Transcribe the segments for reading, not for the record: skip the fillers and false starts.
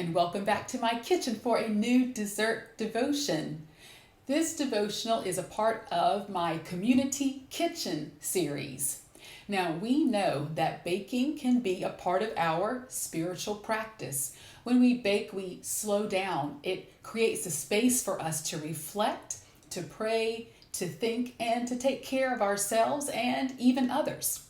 and welcome back to my kitchen for a new dessert devotion. This devotional is a part of my community kitchen series. Now, we know that baking can be a part of our spiritual practice. When we bake, we slow down. It creates a space for us to reflect, to pray, to think, and to take care of ourselves and even others.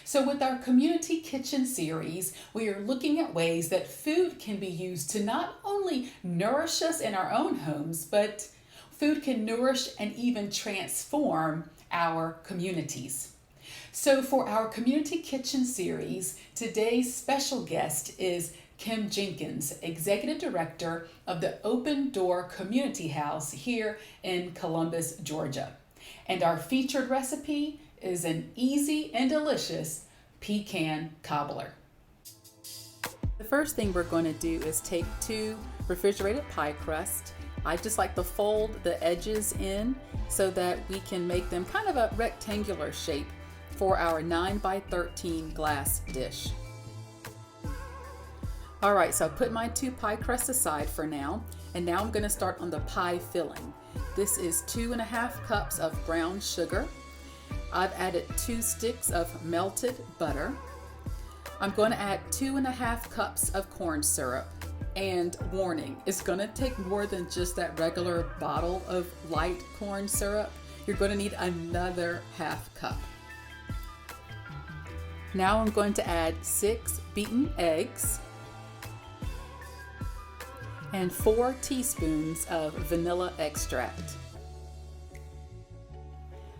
So, with our community kitchen series, we are looking at ways that food can be used to not only nourish us in our own homes, but food can nourish and even transform our communities. So, for our community kitchen series, today's special guest is Kim Jenkins, Executive Director of the Open Door Community House here in Columbus, Georgia. And our featured recipe is an easy and delicious pecan cobbler. The first thing we're going to do is take 2 refrigerated pie crusts. I just like to fold the edges in so that we can make them kind of a rectangular shape for our 9 by 13 glass dish. All right, so I put my 2 pie crusts aside for now, and now I'm going to start on the pie filling. This is 2.5 cups of brown sugar. I've added 2 sticks of melted butter. I'm going to add 2.5 cups of corn syrup. And warning, it's going to take more than just that regular bottle of light corn syrup. You're going to need another half cup. Now I'm going to add 6 beaten eggs and 4 teaspoons of vanilla extract.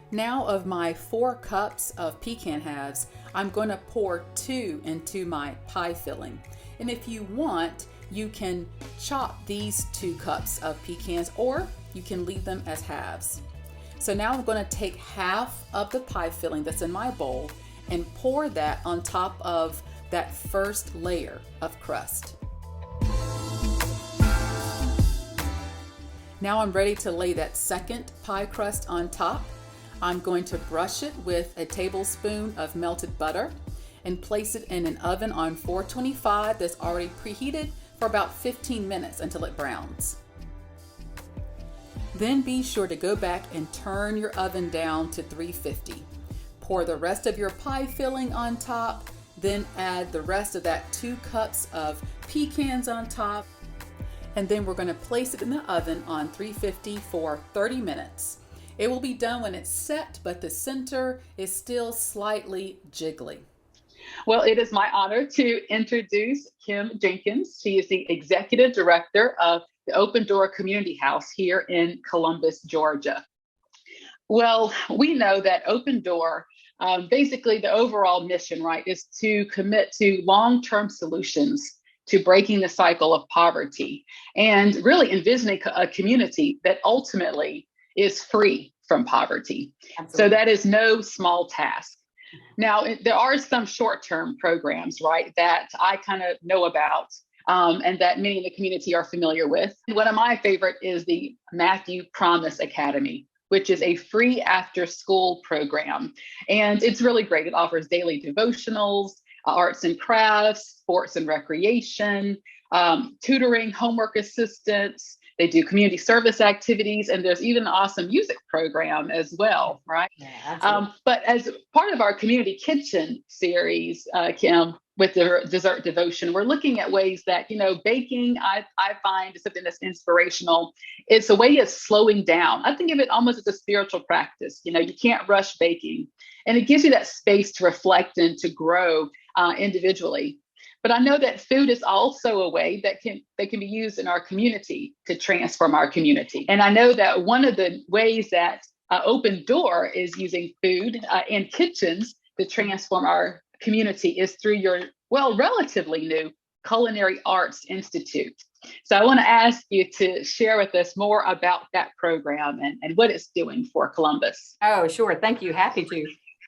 Now of my 4 cups of pecan halves, I'm going to pour 2 into my pie filling. And if you want, you can chop these 2 cups of pecans, or you can leave them as halves. So now I'm going to take half of the pie filling that's in my bowl and pour that on top of that first layer of crust. Now I'm ready to lay that second pie crust on top. I'm going to brush it with a tablespoon of melted butter and place it in an oven on 425 that's already preheated for about 15 minutes until it browns. Then be sure to go back and turn your oven down to 350. Pour the rest of your pie filling on top, then add the rest of that 2 cups of pecans on top, and then we're going to place it in the oven on 350 for 30 minutes. It will be done when it's set, but the center is still slightly jiggly. Well, it is my honor to introduce Kim Jenkins. She is the Executive Director of the Open Door Community House here in Columbus, Georgia. Well, we know that Open Door, basically the overall mission, right, is to commit to long-term solutions to breaking the cycle of poverty and really envisioning a community that ultimately is free from poverty. Absolutely. So that is no small task. Now, there are some short-term programs, right, that I kind of know about and that many in the community are familiar with. One of my favorite is the Matthew Promise Academy, which is a free after-school program. And it's really great. It offers daily devotionals, arts and crafts, sports and recreation, tutoring, homework assistance. They do community service activities, and there's even an awesome music program as well, right? Yeah, but as part of our community kitchen series, Kim, with the Dessert Devotion, we're looking at ways that, baking, I find is something that's inspirational. It's a way of slowing down. I think of it almost as a spiritual practice. You can't rush baking, and it gives you that space to reflect and to grow individually. But I know that food is also a way that can be used in our community to transform our community. And I know that one of the ways that Open Door is using food in kitchens to transform our community is through your, relatively new Culinary Arts Institute. So I want to ask you to share with us more about that program and what it's doing for Columbus. Oh, sure. Thank you. Happy to.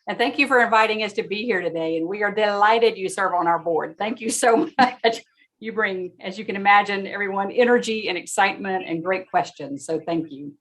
And thank you for inviting us to be here today. And we are delighted you serve on our board. Thank you so much. You bring, as you can imagine, everyone energy and excitement and great questions. So thank you.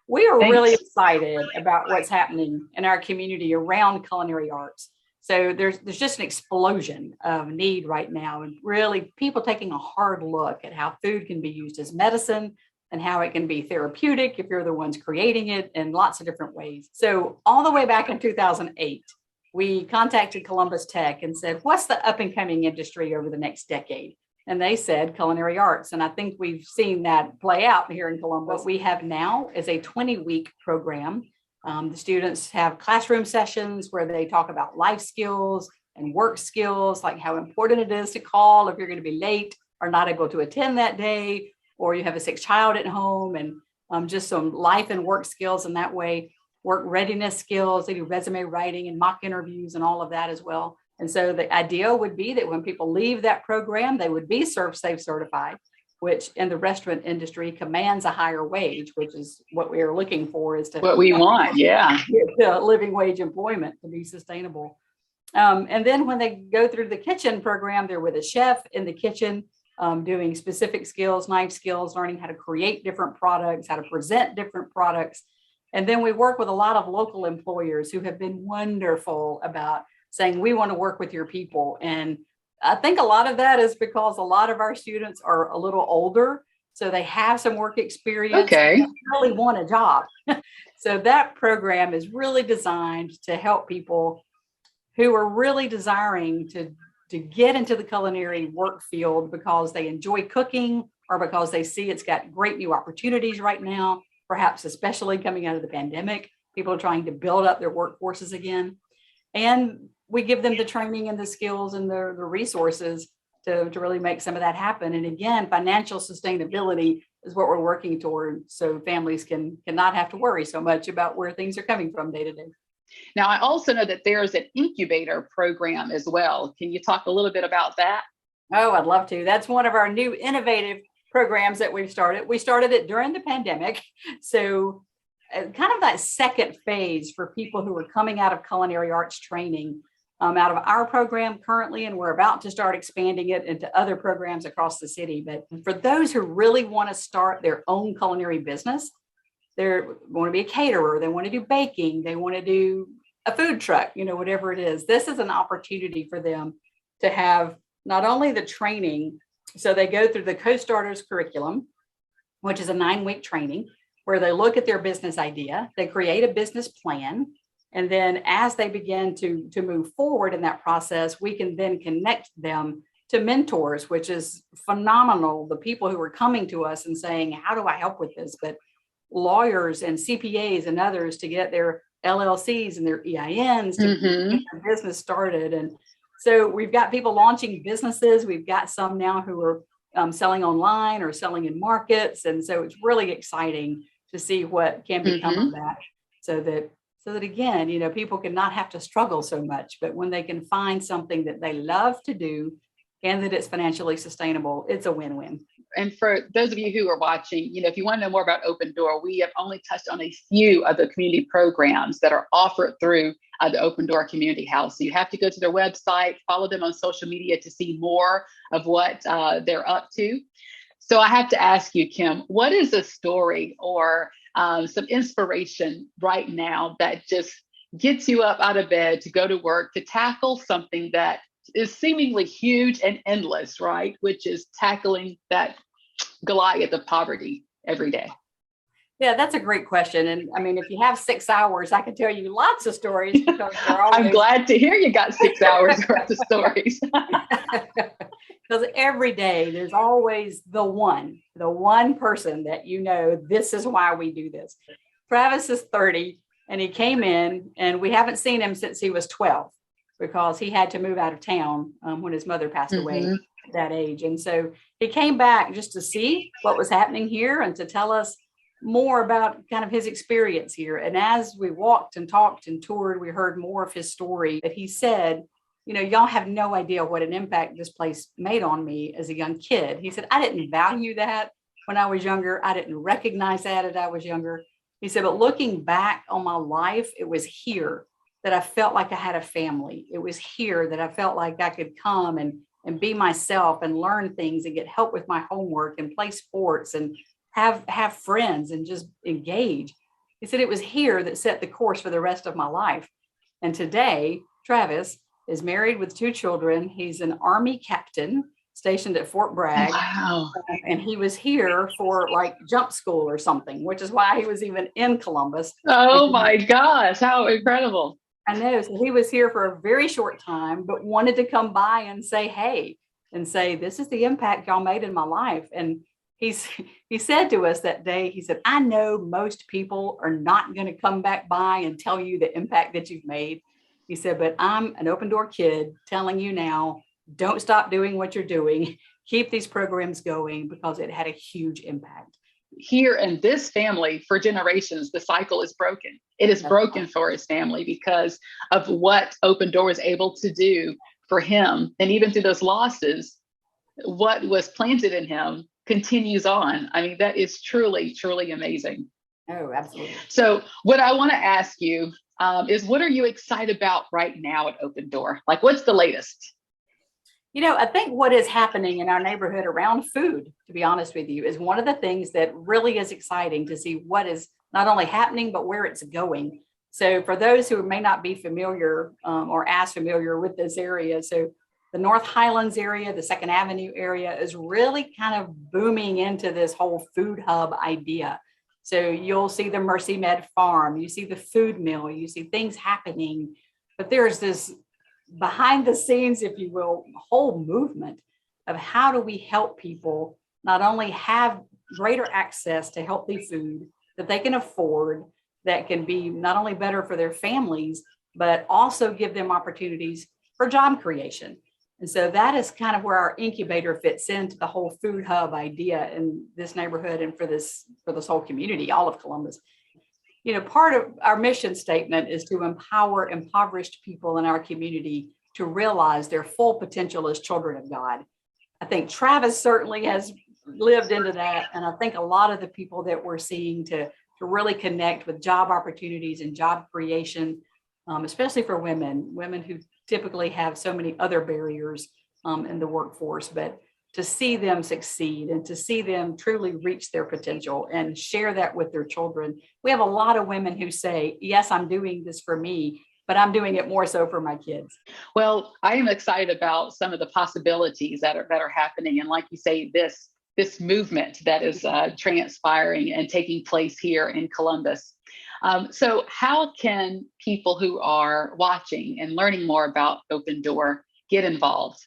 We are really excited about what's happening in our community around culinary arts. So there's just an explosion of need right now, and really people taking a hard look at how food can be used as medicine and how it can be therapeutic if you're the ones creating it in lots of different ways. So all the way back in 2008, we contacted Columbus Tech and said, what's the up and coming industry over the next decade? And they said culinary arts. And I think we've seen that play out here in Columbus. What we have now is a 20-week program. The students have classroom sessions where they talk about life skills and work skills, like how important it is to call if you're going to be late or not able to attend that day, or you have a sick child at home, and just some life and work skills in that way, work readiness skills. They do resume writing and mock interviews and all of that as well. And so the idea would be that when people leave that program, they would be ServSafe certified, which in the restaurant industry commands a higher wage, which is what we are looking for, is to what we want. Yeah. Get living wage employment to be sustainable. And then when they go through the kitchen program, they're with a chef in the kitchen, doing specific skills, knife skills, learning how to create different products, how to present different products. And then we work with a lot of local employers who have been wonderful about saying, we want to work with your people. And I think a lot of that is because a lot of our students are a little older, so they have some work experience. Okay. They really want a job. So that program is really designed to help people who are really desiring to get into the culinary work field because they enjoy cooking or because they see it's got great new opportunities right now, perhaps especially coming out of the pandemic. People are trying to build up their workforces again. And we give them the training and the skills and the resources to really make some of that happen. And again, financial sustainability is what we're working toward, so families can not have to worry so much about where things are coming from day to day. Now, I also know that there's an incubator program as well. Can you talk a little bit about that? Oh, I'd love to. That's one of our new innovative programs that we've started. We started it during the pandemic. So kind of that second phase for people who are coming out of culinary arts training out of our program currently, and we're about to start expanding it into other programs across the city. But for those who really want to start their own culinary business, they want to be a caterer, they want to do baking, they want to do a food truck, whatever it is. This is an opportunity for them to have not only the training, so they go through the Co-Starters curriculum, which is a 9-week training where they look at their business idea, they create a business plan, and then as they begin to move forward in that process, we can then connect them to mentors, which is phenomenal. The people who are coming to us and saying, how do I help with this? But lawyers and CPAs and others to get their LLCs and their EINs to get their business started. And so we've got people launching businesses. We've got some now who are selling online or selling in markets. And so it's really exciting to see what can become of that, so that again, people can not have to struggle so much, but when they can find something that they love to do and that it's financially sustainable, it's a win-win. And for those of you who are watching, if you want to know more about Open Door, we have only touched on a few of the community programs that are offered through the Open Door Community House. So you have to go to their website, follow them on social media to see more of what they're up to. So I have to ask you, Kim, what is a story or some inspiration right now that just gets you up out of bed to go to work to tackle something that is seemingly huge and endless, right? Which is tackling that Goliath of poverty every day. Yeah, that's a great question. And I mean, if you have 6 hours, I can tell you lots of stories. Because I'm glad to hear you got 6 hours worth of stories. Because every day there's always the one person that this is why we do this. Travis is 30 and he came in, and we haven't seen him since he was 12 because he had to move out of town when his mother passed away at that age. And so he came back just to see what was happening here and to tell us more about kind of his experience here. And as we walked and talked and toured, we heard more of his story. That he said, y'all have no idea what an impact this place made on me as a young kid. He said, I didn't value that when I was younger. I didn't recognize that as I was younger. He said, but looking back on my life, it was here that I felt like I had a family. It was here that I felt like I could come and be myself and learn things and get help with my homework and play sports and have friends and just engage. He said, it was here that set the course for the rest of my life. And today, Travis is married with 2 children. He's an Army captain stationed at Fort Bragg. Wow. And he was here for like jump school or something, which is why he was even in Columbus. Oh my gosh, how incredible. I know. So he was here for a very short time, but wanted to come by and say, hey, and say, this is the impact y'all made in my life. And he said to us that day, he said, I know most people are not going to come back by and tell you the impact that you've made. He said, but I'm an open door kid telling you now, don't stop doing what you're doing. Keep these programs going because it had a huge impact. Here in this family, for generations, the cycle is broken. It is broken for his family because of what Open Door was able to do for him. And even through those losses, what was planted in him continues on. I mean, that is truly, truly amazing. Oh, absolutely. So what I want to ask you is, what are you excited about right now at Open Door? Like, what's the latest? I think what is happening in our neighborhood around food, to be honest with you, is one of the things that really is exciting to see what is not only happening, but where it's going. So for those who may not be familiar or as familiar with this area, so the North Highlands area, the 2nd Avenue area is really kind of booming into this whole food hub idea. So you'll see the Mercy Med Farm, you see the food mill, you see things happening, but there's this behind the scenes, if you will, whole movement of how do we help people not only have greater access to healthy food that they can afford, that can be not only better for their families, but also give them opportunities for job creation. And so that is kind of where our incubator fits into the whole food hub idea in this neighborhood and for this whole community, all of Columbus. Part of our mission statement is to empower impoverished people in our community to realize their full potential as children of God. I think Travis certainly has lived into that. And I think a lot of the people that we're seeing to really connect with job opportunities and job creation, especially for women who typically have so many other barriers in the workforce, but to see them succeed and to see them truly reach their potential and share that with their children. We have a lot of women who say, yes, I'm doing this for me, but I'm doing it more so for my kids. Well, I am excited about some of the possibilities that are happening. And like you say, this movement that is transpiring and taking place here in Columbus. So how can people who are watching and learning more about Open Door get involved?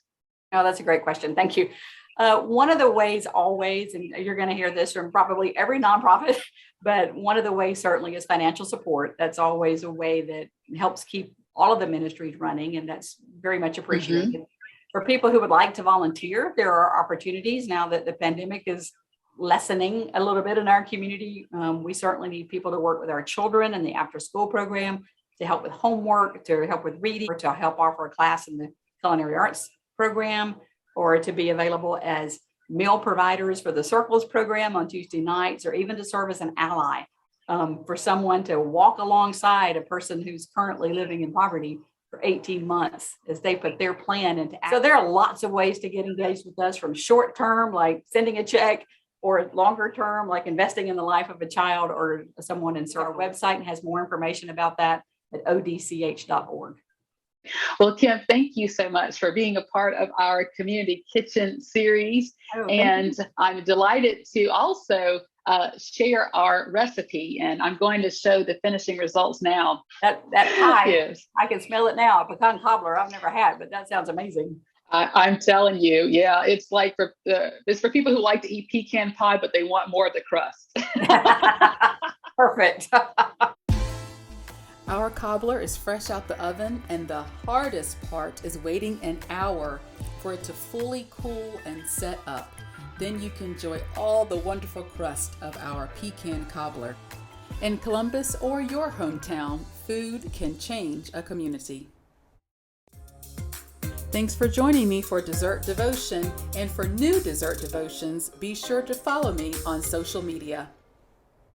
Oh, that's a great question. Thank you. One of the ways always, and you're going to hear this from probably every nonprofit, but one of the ways certainly is financial support. That's always a way that helps keep all of the ministries running, and that's very much appreciated. Mm-hmm. For people who would like to volunteer, there are opportunities now that the pandemic is lessening a little bit in our community. We certainly need people to work with our children in the after school program, to help with homework, to help with reading, or to help offer a class in the culinary arts program, or to be available as meal providers for the Circles program on Tuesday nights, or even to serve as an ally for someone to walk alongside a person who's currently living in poverty for 18 months as they put their plan into action. So there are lots of ways to get engaged with us, from short term, like sending a check, or longer term, like investing in the life of a child or someone in our website has more information about that at odch.org. Well, Kim, thank you so much for being a part of our Community Kitchen series. And I'm delighted to also share our recipe. And I'm going to show the finishing results now. That pie, yes. I can smell it now. Pecan Cobbler, I've never had, but that sounds amazing. I'm telling you, yeah, it's like it's for people who like to eat pecan pie, but they want more of the crust. Perfect. Our cobbler is fresh out the oven, and the hardest part is waiting an hour for it to fully cool and set up. Then you can enjoy all the wonderful crust of our pecan cobbler. In Columbus or your hometown, food can change a community. Thanks for joining me for Dessert Devotion, and for new Dessert Devotions, be sure to follow me on social media.